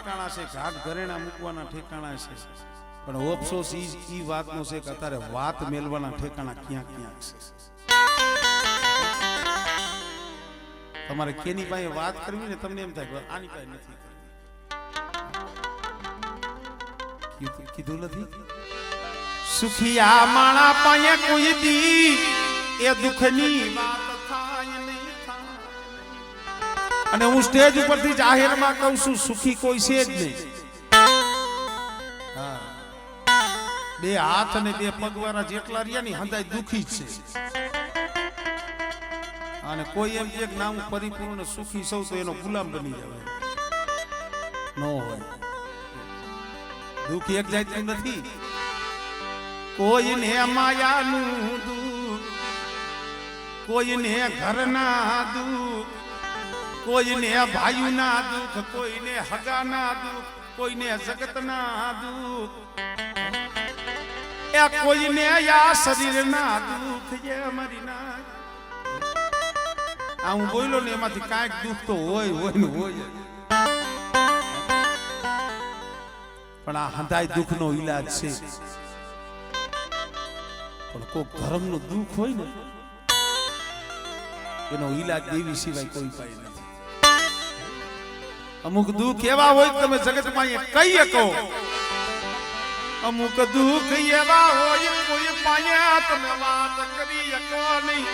ઠેકાણા છે, ઘાટ ઘરેણા મૂકવાના ઠેકાણા છે, પણ અફસોસ ઈ વાતનો છે કે અત્યારે વાત મેલવાના ઠેકાણા ક્યાં ક્યાં છે. તમારે કેની પાસે વાત કરવી ને તમને એમ થાય આની પાસે નથી કરવી. કીધું નથી સુખિયા માણા પાસે કોઈ દી એ દુઃખની વાત થાય નહીં થાય. અને હું સ્ટેજ ઉપરથી જાહેરમાં કહું છું સુખી કોઈ છે જ નહીં. હા, બે હાથ અને બે પગવાળા જેટલા રહ્યા ને હંધાય દુખી જ છે. અને કોઈ એમ એક નામ પરિપૂર્ણ સુખી સૌ તો એનો ગુલામ બની જાય ન હોય. દુઃખ એક જાતનું નથી. કોઈને માયાનું દુઃખ, કોઈને ઘરના દુઃખ, કોઈને ભાઈના દુઃખ, કોઈને હગાના દુઃખ, કોઈને જગતના દુઃખ, એ કોઈને આ શરીરના દુઃખ જે મરી ના. આ હું બોલ્યો ને એમાંથી કાંઈક દુઃખ તો હોય ને હોય, પણ આ હંધાય દુઃખનો ઈલાજ છે. પણ કોઈ ધર્મનું દુઃખ હોય ને એનો ઈલાજ દેવી સિવાય કોઈ પાય નથી. અમુક દુઃખ એવા હોય તમે જગતમાં કહી શકો, અમુક દુઃખ એવા હોય કોઈ પાયા તમે વાત કરી શકો નહીં.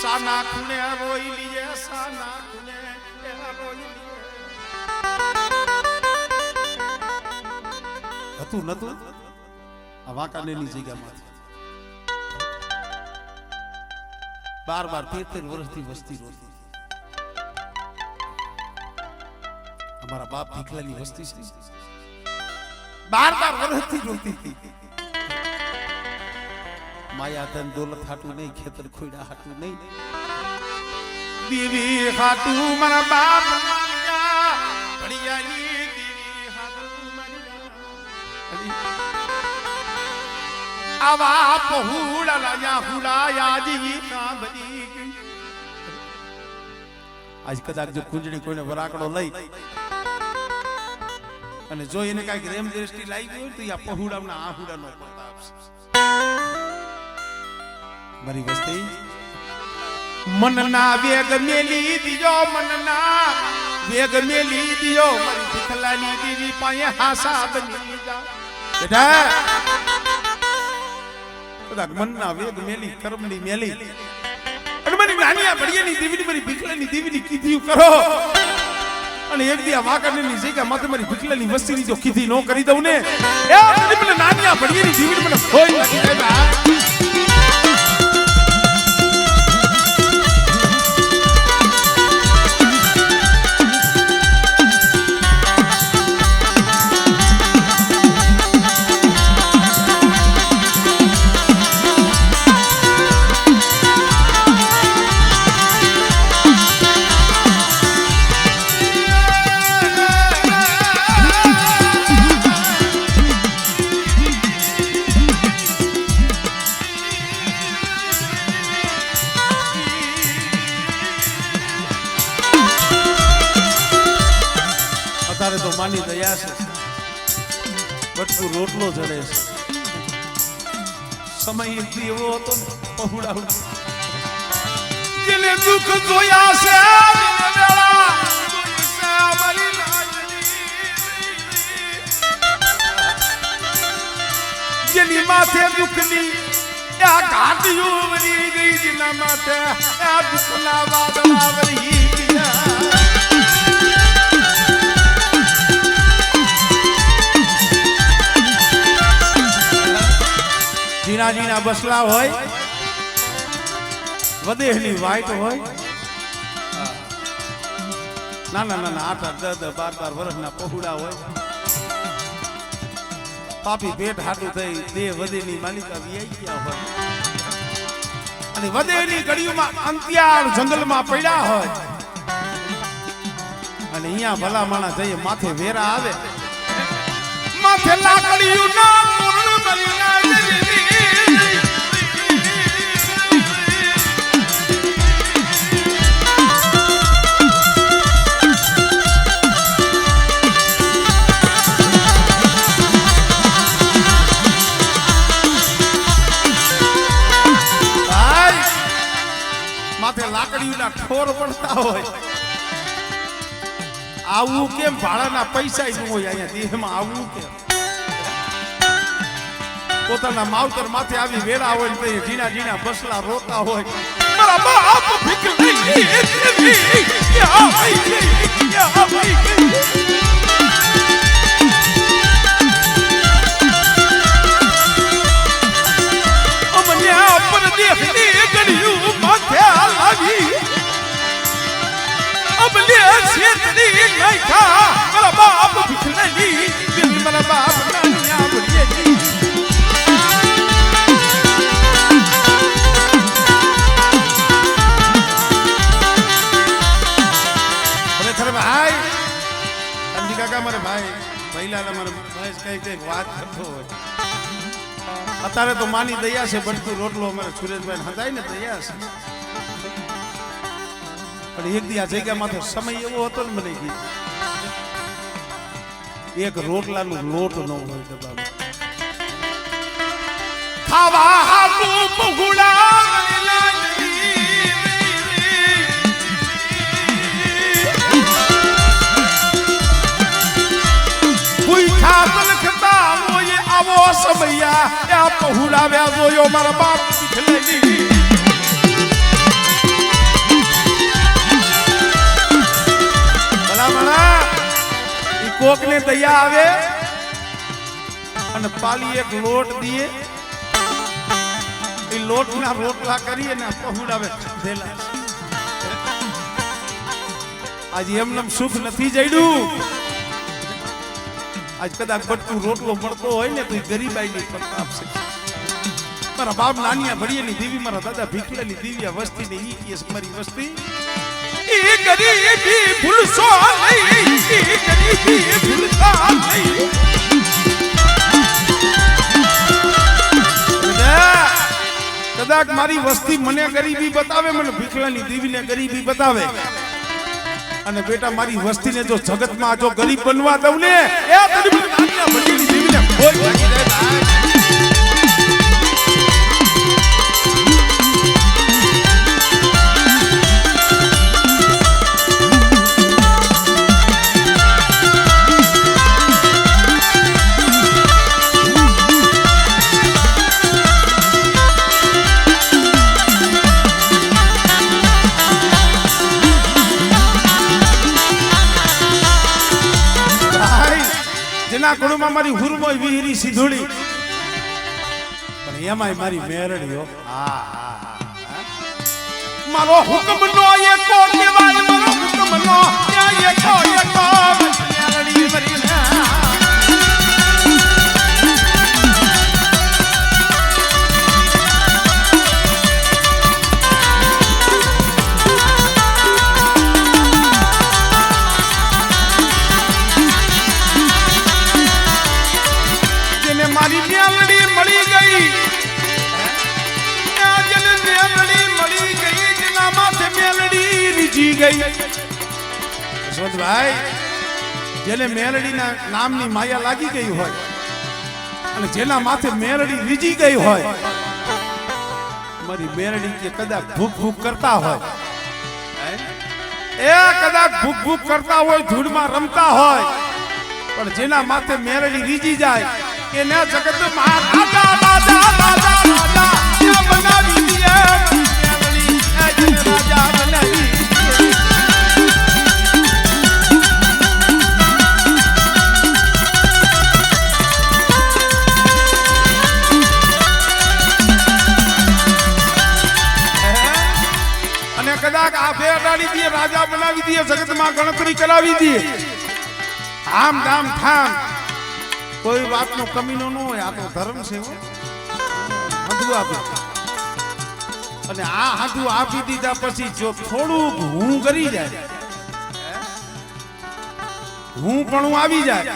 સાના ખૂણે રોઈ લીએ, સાના ખૂણે રોઈ લીએ. હતું નતું આ વાંકાનેરની જગ્યામાંથી 12-13 વર્ષથી વસ્તી રોતી. અમારા બાપ ભીખલાની વસ્તી છે, 12 વર્ષથી રોતી હતી. માયા ધન દોલત હાટું નહીં, ખેતર ખોયડા હાટું નહીં, દેવી હાટું મારા બાપ માર્યા, ભણિયાની દેવી હાટું માર્યા. આવા પહુડા લાયા હુડાયા જી કાબરી ગઈ. આજ કદાચ જો કુંજણી કોઈને વરાકડો લઈ અને જો એને કાંઈક રેમ દ્રષ્ટિ લાગી હોય તો આ પહુડાના આહુડાનો પ્રતાપ છે. મારી વસ્તી મનના વેગ મેલી દીજો, મનના વેગ મેલી દીજો, મારી ભીખલાની દેવી પાસે હાસા બની જા. બેટા કદાચ મનના વેગ મેલી, કર્મની મેલી, અને મારી નાની ભડિયાની દેવીની, મારી ભીખલાની દેવીની કીધી કરો. અને એક દી આ વાંકાનેરની જગ્યા માથે મારી ભીખલાની વસ્તીની જો કીધી ન કરી દઉં ને, એ મને નાની ભડિયાની દેવીની મને કોઈ નથી. તો માની દયા છે, બટકું રોટલો જડે છે. સમય એવો હતો ને પહોળા જેને દુઃખ જોયા છે, જેની માથે દુઃખની આ ઘાટીઓ વળી ગઈ, જેના માથે આ દુઃખના વાદળા વળી ગયા. જીણા જીણા બસલા હોય, વદેહની વાઈટ હોય, નાના નાના 8-8, 10-10, 12-12 વર્ષના પહોળા હોય, પાપી પેટ હાટું થઈ દેહ વધેની માલિકા વિયાઈ ગયા હોય, અને વધેની ગળીઓમાં અંતિયાળ જંગલમાં પડ્યા હોય, અને અહીંયા ભલા માણા જઈએ માથે વેરા આવે, માથે લાકડીયું ના પૂર્ણ બલિયા. ઠોર પડતા હોય આવું કેમ ભાડાના પૈસા ન હોય અહીંયા દેહમાં આવું કેમ પોતાના માવતર માથે આવી વેળા હોય ને ઝીણા ઝીણા બસલા રોતા હોય મારા બાપ ભીખ અત્યારે તો માની દયા છે બનતું રોટલો અમારે સુરેશભાઈ હતાય ને દયા છે પણ એક દી આ જગ્યામાં તો સમય એવો હતો ને મને એક રોટલાનું લોટ ન હોય ડબ્બામાં ખાવા હાટું બહુડા આવો સમયા આ પહોળાવ્યા જોયો મારા બાપ દીખલેલી ભલા ઈ કોકને દયા આવે અને પાલી એક લોટ દીએ ઈ લોટના રોટલા કરીએ ને પહોળાવે દેલા આજ એમનેમ સુખ નથી જડ્યું આજ કદાચ બટકું રોટલો મળતો હોય ને તો એ ગરીબાઈની પ્રતાપ છે મારા બાપ નાનિયા ભડિયાની દેવી મારા દાદા ભીખલાની દિવ્યા વસ્તી ને ઈ કેસ મારી વસ્તી ઈ ગરીબી ભૂલશો નહીં ઈ ગરીબી ભૂલશો નહીં કદાચ મારી વસ્તી મને ગરીબી બતાવે મને ભીખલાની દેવીને ગરીબી બતાવે અને બેટા મારી વસ્તીને જો જગતમાં જો ગરીબ બનવા દઉં ને એ તને નાનિયા ભડિયાની દેવીને કોઈ લાગી જાય ભાઈ કુળમાં મારી હુરમોય વિહરી સિધુડી પણ એમાંય મારી મેરડીઓ મારો હુકમ નો એકો દેવાય મારો હુકમ નો એકો મેરડી મરી મારી મેલડી મળી ગઈ જેને મેલડી મળી ગઈ જેના માથે મેલડી રીજી ગઈ યશવંતભાઈ જેને મેલડીના નામની માયા લાગી ગઈ હોય અને જેના માથે મેલડી રીજી ગઈ હોય મારી મેલડી કે કદાચ ભૂખ ભૂખ કરતા હોય એ કદાચ ભૂખ ભૂખ કરતા હોય ધૂળમાં રમતા હોય પણ જેના માથે મેલડી રીજી જાય એને જગત માં રાજા રાજા રાજા રાજા એ બનાવી દીએ મેલડી એ રાજા બનાવી અને કદાચ આ બેડાડી દીએ રાજા બનાવી દીએ જગત માં ગણતરી કરાવી દીએ આમ ધામ થામ કોઈ વાતનો કમીનો ન હોય આ તો ધર્મ છે હાથું આપે અને આ હાથું આપી દીધા પછી જો થોડુંક હું કરી જાય હું પણ આવી જાય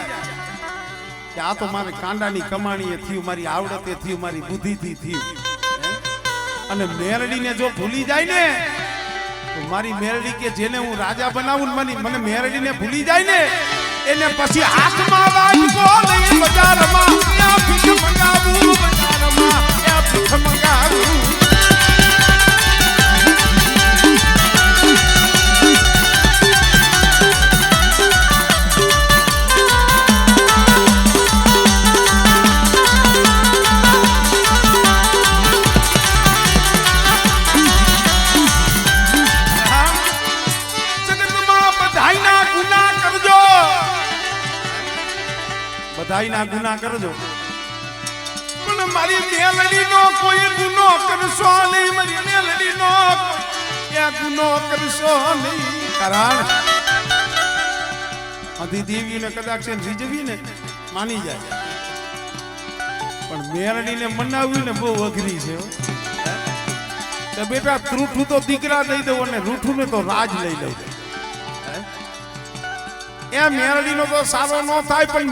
કે આ તો મારે કાંડાની કમાણીએ થયું મારી આવડતે થયું મારી બુદ્ધિથી થયું અને મેરડીને જો ભૂલી જાય ને તો મારી મેરડી કે જેને હું રાજા બનાવું મને મેરડીને ભૂલી જાય ને એને પછી હાથમાં વાગો લઈ બજારમાં યા ભીખ મંગાવું બજારમાં યા ભીખ મંગાવું બધાયના ગુના કરજો પણ મારી મેલડીનો કોઈ ગુનો કરશો નહીં, મારી મેલડીનો કોઈ ગુનો કરશો નહીં. કારણ આધી દેવીને કદાચ રીઝવી ને માની જાય, પણ મેલડીને મનાવવી ને બહુ અઘરી છે. તો બેટા ત્રુઠું તો દીકરા દઈ દઉં અને રૂઠું ને તો રાજ લઈ લઉં. એ મેલડીનો તો સારો ન થાય, પણ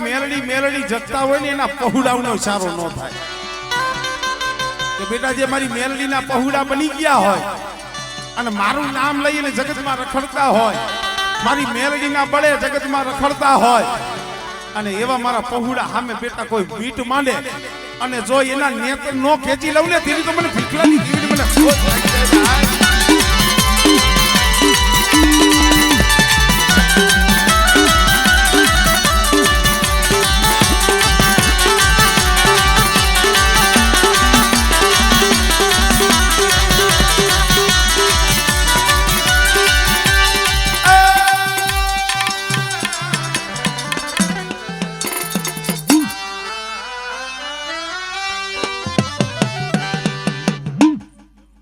મેલડી જગતા હોય ને એના પહુડાનો સારો ન થાય. કે બેટા જે મારી મેલડીના પહુડા બની ગયા હોય અને મારું નામ લઈને જગતમાં રખડતા હોય, મારી મેલડીના બળે જગતમાં રખડતા હોય, અને એવા મારા પહુડા સામે બેટા કોઈ બીટ માંડે અને જો એના નેત્ર નો ખેંચી લઉં ને તેની તો મને ભીખલાની જીવન મને